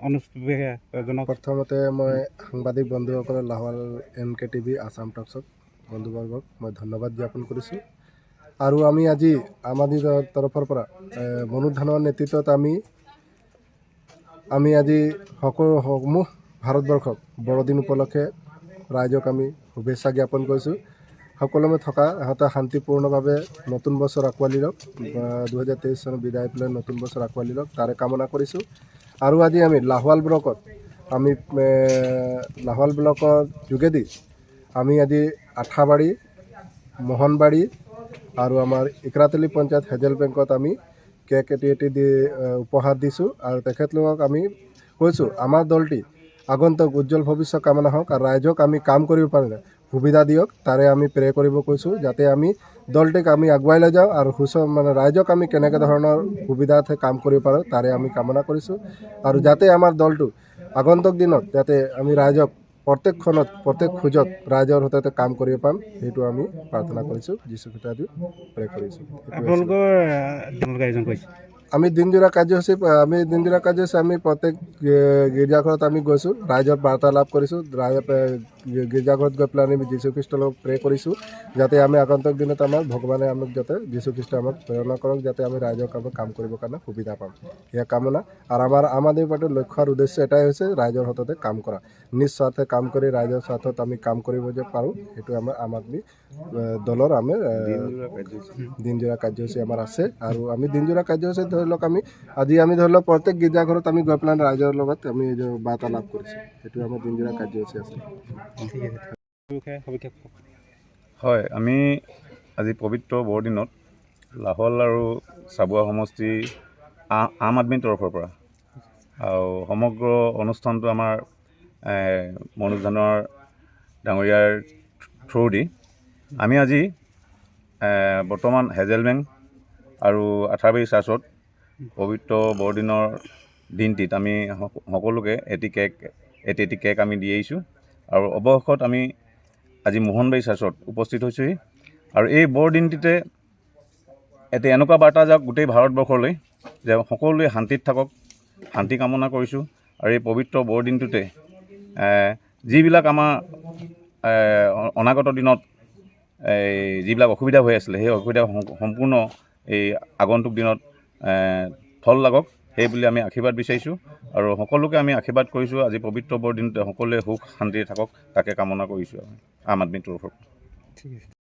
অনুষ্ঠেয়জনক প্ৰথমতে মই সাংবাদিক বন্ধুসকলৰ লাহোৱাল MKTV আছাম টকছক বন্ধুবৰ্গক মই ধন্যবাদ জ্ঞাপন কৰিছোঁ। আৰু আমি আজি আম আদমি তৰফৰ পৰা মনোজ ধানৰ নেতৃত্বত আমি আজি সমূহ ভাৰতবৰ্ষক বৰদিন উপলক্ষে ৰাইজক আমি শুভেচ্ছা জ্ঞাপন কৰিছোঁ। সকলোমে থকা ইহঁতে শান্তিপূৰ্ণভাৱে নতুন বছৰ আঁকোৱালি লওক, 2023 চনত বিদায় পেলাই নতুন বছৰ আঁকোৱালি লওক তাৰে কামনা কৰিছোঁ। আৰু আজি আমি লাহোৱাল ব্লকৰ যোগেদি আমি আজি আঠাবাৰী, মোহনবাৰী আৰু আমাৰ ইকৰাতলি পঞ্চায়ত হেজেল বেংকত আমি কেক এটি দি উপহাৰ দিছোঁ। আৰু তেখেতলোকক আমি কৈছোঁ আমাৰ দলটি আগন্তুক উজ্জ্বল ভৱিষ্যত কামনা হওক আৰু ৰাইজক আমি কাম কৰিব পাৰিলে সুবিধা দিয়ক তাৰে আমি প্ৰে কৰিব কৈছোঁ, যাতে আমি দলটিক আমি আগুৱাই লৈ যাওঁ আৰু ৰাইজক আমি কেনেকৈ ধৰণৰ সুবিধাতে কাম কৰিব পাৰোঁ তাৰে আমি কামনা কৰিছোঁ। আৰু যাতে আমাৰ দলটো আগন্তুক দিনত যাতে আমি ৰাইজক প্ৰত্যেকখনত প্ৰত্যেক খোজত ৰাইজৰ সৈতে কাম কৰিব পাম সেইটো আমি প্ৰাৰ্থনা কৰিছোঁ, যীশু খ্ৰীষ্টই প্ৰে কৰিছোঁ। আপোনালোকৰ আয়োজন কৰিছে আমি দিনজোৰা কাৰ্যসূচী আমি প্ৰত্যেক গীৰ্জাঘৰত আমি গৈছোঁ, ৰাইজৰ বাৰ্তালাপ কৰিছোঁ, গীৰ্জাঘৰত গৈ পেলাই আমি যীশুখ্ৰীষ্টক প্ৰে কৰিছোঁ যাতে আমি আগন্তুক দিনত আমাৰ ভগৱানে আমাক যাতে যীশুখ্ৰীষ্ট আমাক প্ৰেৰণা কৰক যাতে আমি ৰাইজৰ কাম কৰিবৰ কাৰণে সুবিধা পাম, সেয়া কামনা। আৰু আমাৰ আম আদমি পাৰ্টিৰ লক্ষ্য আৰু উদ্দেশ্য এটাই হৈছে ৰাইজৰ সততে কাম কৰা, নিজ স্বাৰ্থে কাম কৰি ৰাইজৰ স্বাৰ্থত আমি কাম কৰিব যে পাৰোঁ সেইটো আমাৰ আম আদমি দলৰ আমি দিনজোৰা কাৰ্যসূচী আমাৰ আছে। আৰু আমি দিনজোৰা কাৰ্যসূচী ধৰি লওক আমি ধৰি লওক প্ৰত্যেক গীৰ্জাঘৰত আমি গৈ পেলাই ৰাইজৰ লগত আমি বাৰ্তালাপ কৰিছোঁ, সেইটো আমাৰ দিনজোৰা কাৰ্যসূচী আছে। হয়, আমি আজি পবিত্ৰ বৰদিনত লাহোৱাল আৰু চাবুৱা সমষ্টি আম আদমিৰ তৰফৰ পৰা আৰু সমগ্ৰ অনুষ্ঠানটো আমাৰ মনোজ ধানৰ ডাঙৰীয়াৰ থ্ৰু দি আমি আজি বৰ্তমান হেজেল বেংক আৰু আঠাবাৰী চাৰ্চত পবিত্ৰ বৰদিনৰ দিনটিত আমি সকলোকে এটি কেক আমি দি আহিছোঁ। আৰু অৱশেষত আমি আজি মোহনবাৰী চাৰ্চত উপস্থিত হৈছোঁহি। আৰু এই বৰদিনটিতে এটি এনেকুৱা বাৰ্তা যাওক গোটেই ভাৰতবৰ্ষলৈ যে সকলোৱে শান্তিত থাকক, শান্তি কামনা কৰিছোঁ। আৰু এই পবিত্ৰ বৰদিনটোতে যিবিলাক আমাৰ অনাগত দিনত যিবিলাক অসুবিধা হৈ আছিলে সেই অসুবিধা সম্পূৰ্ণ এই আগন্তুক দিনত ফল লাগক সেই বুলি আমি আশীৰ্বাদ বিচাৰিছোঁ। আৰু সকলোকে আমি আশীৰ্বাদ কৰিছোঁ আজি পবিত্ৰ বৰদিনতে সকলোৱে সুখ শান্তিৰে থাকক তাকে কামনা কৰিছোঁ আম আদমিৰ তৰফৰ পৰা।